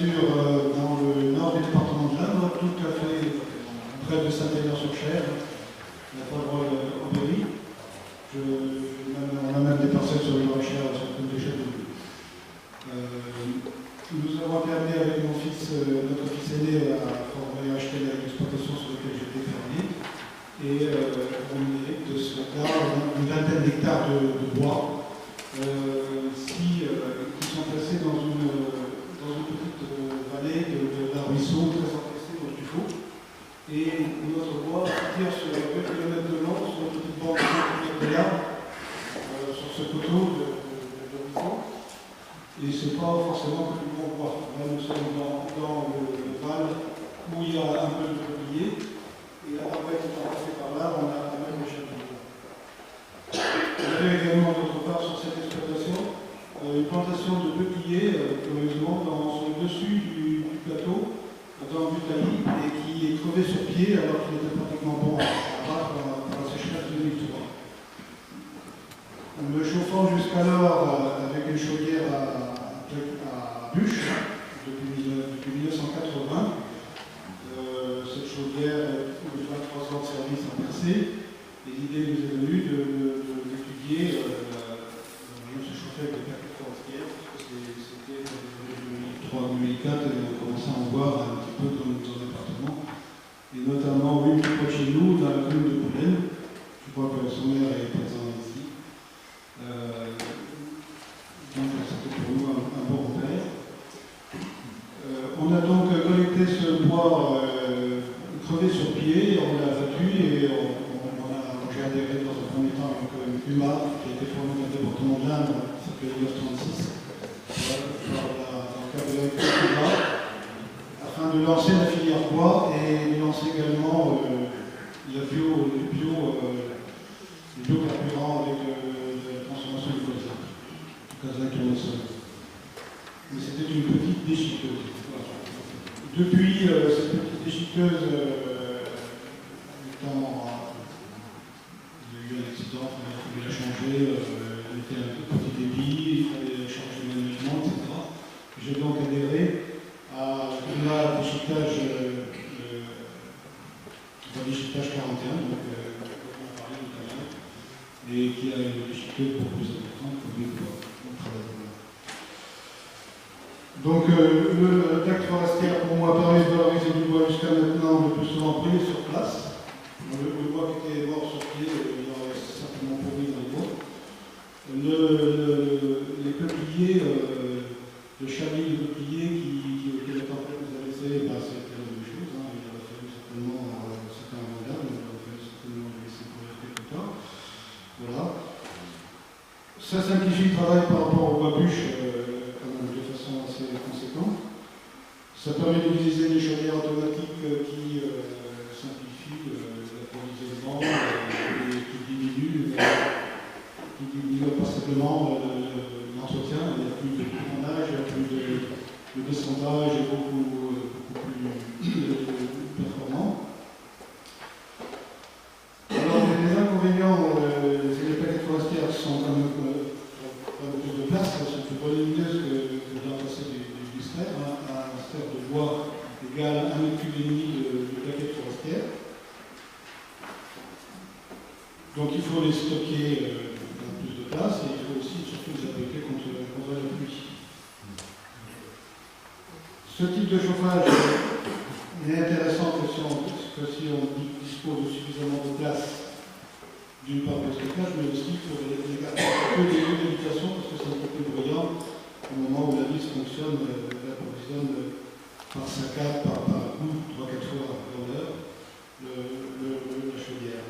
nature dans le nord du département de l'Indre, tout à fait près de Saint-Élion-sur-Cher, la Favrole-Aubéry. On a même des parcelles sur le Loir-et-Cher, sur le déchet de l'eau. Nous avons été amenés avec mon fils, notre fils aîné, à acheter l'exploitation sur laquelle j'étais fermier. Et on hérite de cela une vingtaine d'hectares de bois qui sont placés dans une petite vallée d'un ruisseau très encaissé dans du faux. Et notre bois tire sur 2 km de long sur une petite bande de 5 km de large sur ce coteau de ruisseau. Et ce n'est pas forcément que du bon bois. Là, nous sommes dans le val où il y a un peu de peuplier. Et la tempête étant passée par là, on a même les champignons. On avait également d'autre part sur cette exploitation une plantation de peupliers, curieusement, sur le dessus du plateau, dans le taillis, et qui est crevé sur pied alors qu'il était pratiquement bon à battre par la sécheresse de 2003. Le chauffant jusqu'alors avec une chaudière à bûche depuis 1980. Cette chaudière, au bout de 23 ans de service en percée, l'idée nous est venue d'étudier on se chauffait avec des plaquettes forestières, parce que c'était en 2003-2004 et on commençait à en voir un petit peu dans nos départements, et notamment une plus proche de chez nous, dans la commune de Poulaine. Je crois que son maire est présent ici. Donc c'était pour nous un bon repère. On a donc collecté ce bois crevé sur pied, on l'a abattu et j'ai adhéré dans un premier temps avec une UMA qui a été formée dans le département de l'Indre, qui s'appelle UMA 36, dans le cadre de l'UMA, afin de lancer la filière bois et de lancer également le biocarburant avec la transformation du colza, tournesol. Mais c'était une petite déchiqueuse. Voilà. Depuis cette petite déchiqueuse, il y a eu un accident, il fallait la changer, elle était un tout petit débit, il fallait changer manuellement, etc. J'ai donc adhéré à la déchiquetage 41, donc on en parlait tout à l'heure, et qui a une déchiqueuse beaucoup plus importante pour nous pour travailler. Donc le pacte forestier pour moi permet de valoriser du bois jusqu'à maintenant le plus souvent brûlé sur place. Le bois qui était mort sur pied, il aurait certainement pourri dans le bois. Les peupliers, le chablis de peuplier que la tempête nous a laissé, c'était la même chose. Il aurait fallu certainement, c'était un vandale, il aurait fallu certainement le laisser courir quelque temps. Voilà. Ça simplifie le travail par rapport au bois bûche de façon assez conséquente. Ça permet d'utiliser des chaudières automatiques qui simplifient l'approvisionnement et qui diminuent passablement l'entretien. Il n'y a plus de tournage, il n'y a plus de descendage est beaucoup plus performant. Alors les inconvénients, les plaquettes forestières sont quand même plus de place, elles sont plus volumineuses que dans le passé du stère. Un stère de bois égale 1,5 m³ de plaquettes forestières. Donc il faut les stocker dans plus de place et il faut aussi surtout les abriter contre la pluie. Ce type de chauffage est intéressant que si on dispose de suffisamment de place, d'une part pour le stockage, mais aussi pour les garder un peu des lieux d'habitation parce que c'est un peu plus bruyant au moment où la vis fonctionne, l'approvisionne par saccade, par coup, 3-4 fois dans l'heure, la chaudière.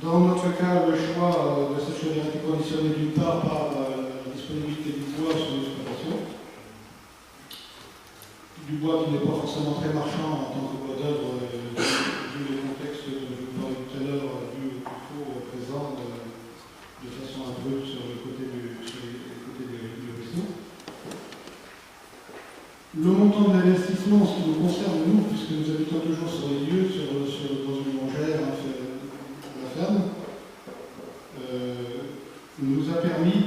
Dans notre cas, le choix de cette chaudière est conditionné d'une part par la disponibilité du bois sur l'exploitation, du bois qui n'est pas forcément très marchand en tant que bois d'œuvre, vu le contexte que je vous parlais tout à l'heure, dû au coût présent de façon abrupte sur les côtés du ruisseau. Le montant de l'investissement, en ce qui nous concerne, nous, puisque nous habitons toujours sur les lieux, dans une longère, la ferme, nous a permis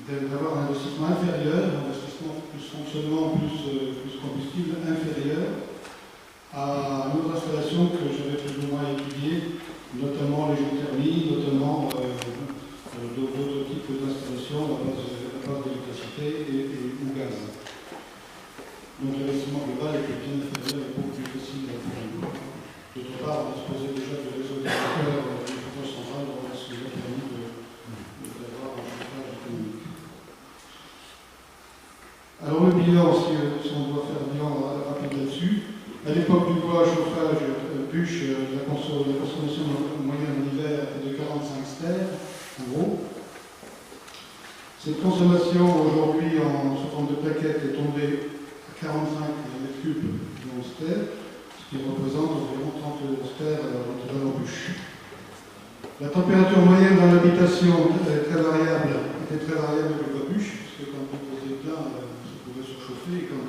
d'avoir un dossier investissement inférieur, investissement plus fonctionnement, plus combustible inférieur à une autre installation que j'avais plus ou moins étudiée, notamment les géothermies, notamment d'autres types d'installations à base d'électricité et ou gaz. Donc l'investissement global était bien inférieur et beaucoup plus facile pour nous. D'autre part, on disposait déjà de réseaux d'électeurs du chauffage central, ce qui nous a permis d'avoir un chauffage économique. Alors le bilan, si on doit faire un bilan rapide là-dessus, à l'époque du bois chauffage bûche, la consommation moyenne en hiver était de 45 stères, en gros. Cette consommation aujourd'hui sous forme de plaquettes est tombée à 45 m3 dans stères, ce qui représente environ 30 stères l'équivalent bûche. La température moyenne dans l'habitation était très variable avec le bois bûche, parce que quand vous posez plein, ça pouvait surchauffer, et quand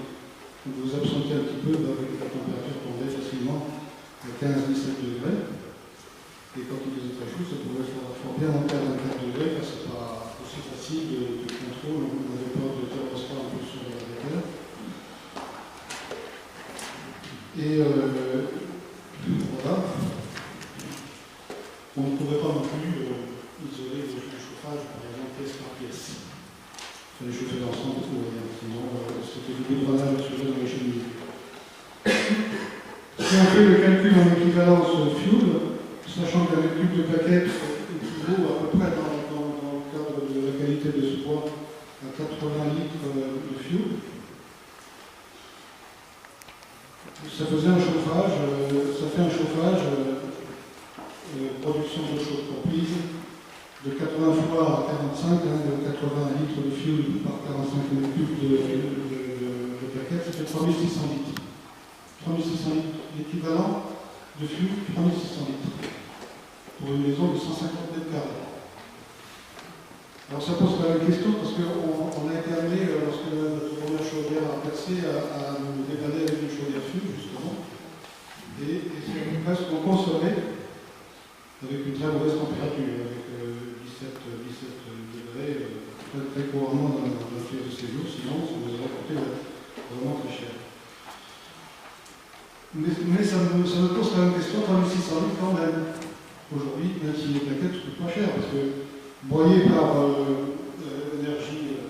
vous vous absentez un petit peu, la température tombait facilement à 15-17 degrés. Et quand il faisait très chaud, ça pouvait fort bien monter à 24 degrés, car ce n'est pas aussi facile de contrôle. On avait peur de thermostat un peu sur la vapeur. Et voilà. On ne pouvait pas non plus isoler le chauffage, par exemple, pièce par pièce. Il fallait chauffer l'ensemble pour rien. Sinon, c'était du débranage sur dans les cheminées. Si on fait le calcul en équivalence fuel, sachant qu'un mètre cube de plaquettes équivaut à peu près dans le cadre de la qualité de ce bois à 80 litres de fuel, ça faisait un chauffage, production de chaude comprise, de 80 fois à 45, de 80 litres de fuel par 45 mètres cubes de plaquettes, ça fait 3600 litres. 3600 litres, l'équivalent de fuel, 3600 litres, pour une maison de 150 mètres carrés. Alors ça pose quand même une question, parce qu'on a été amené, lorsque notre première chaudière a percé, à nous dépanner avec une chaudière fuel, justement, et c'est à peu près ce qu'on consommait avec une très mauvaise température, avec 17 degrés, très couramment dans la pièce de séjour, sinon ça nous aurait coûté vraiment très cher. Mais ça me pose quand même une question, 3600 litres quand même. Aujourd'hui, même si les plaquettes ne coûtent pas cher, parce que broyé par énergie,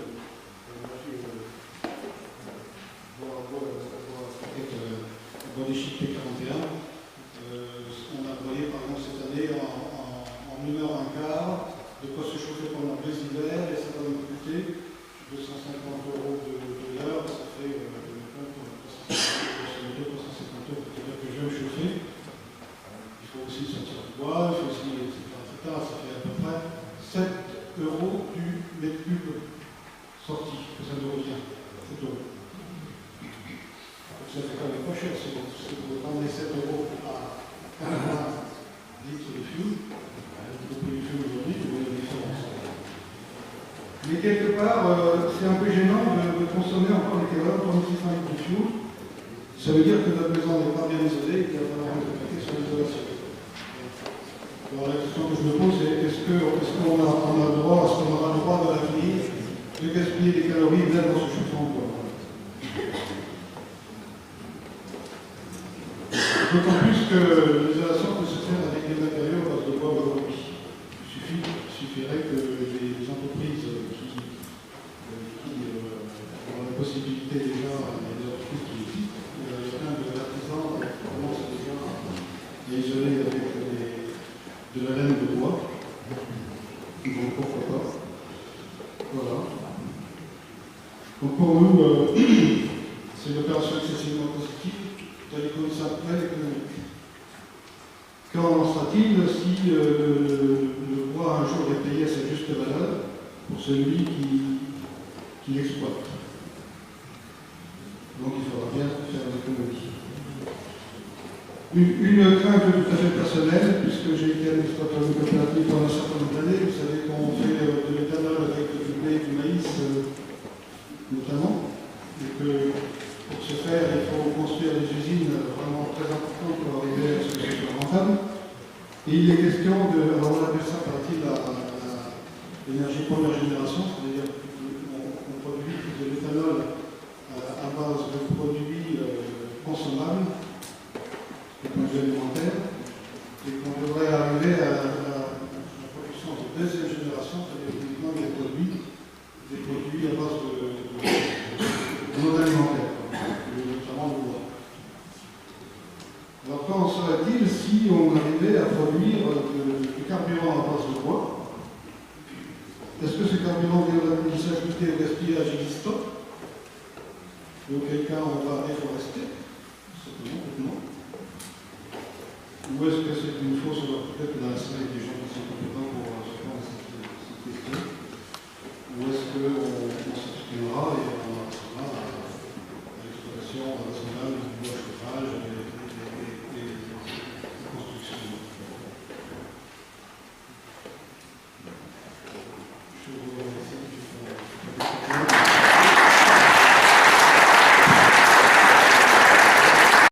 bois des chics P41, on a broyé par exemple cette année en 1 heure un quart, de quoi se chauffer pendant 2 hivers, et ça va nous coûter 250 € de l'heure, ça fait 350 €, c'est-à-dire que je vais me chauffer. Il faut aussi sortir du bois, il faut aussi, etc. Ça fait à peu près 7 € du mètre cube sorti, que ça nous revient. C'est tout. Ça fait quand même pas cher, si vous ramenez 7 € à 1 litre de fuel, vous payez le fuel aujourd'hui, vous voyez la différence. Mais quelque part, c'est un peu gênant de consommer encore l'équivalent de 3600 litres de fuel. Ça veut dire que notre maison n'est pas bien isolée et qu'il va falloir réfléchir sur l'isolation. Alors la question que je me pose, c'est est-ce qu'on aura le droit de l'avenir de gaspiller des calories même dans ce chauffant bois? D'autant plus que l'isolation peut se faire avec des matériaux à base de bois aujourd'hui. Il suffirait que les entreprises qui ont la possibilité déjà, il y a des entreprises qui existent, il y a plein d'artisans qui commencent déjà à isoler avec de la laine de bois. Donc pourquoi pas. Voilà. Donc pour nous, c'est une opération excessivement positive. De l'économie économique. Qu'en sera-t-il si le bois un jour est payé à sa juste valeur pour celui qui l'exploite? Donc il faudra bien faire l'économie. Une crainte tout à fait personnelle, puisque j'ai été administrateur de coopérative pendant un certain nombre d'années, vous savez qu'on fait de l'éthanol avec du blé et du maïs notamment, et que pour ce faire, il faut construire des usines vraiment très importantes pour arriver à ce que ce soit rentable. Et il est question de, alors on appelle ça, paraît-il, l'énergie première génération, c'est-à-dire qu'on produits à base de non alimentaires, notamment le bois. Alors qu'en serait-il si on arrivait à produire du carburant à base de bois? Est-ce que ce carburant vient s'ajouter au gaspillage existant? Auquel cas on va déforester? Certainement, non. Ou est-ce que c'est une fausse, peut-être dans la salle des gens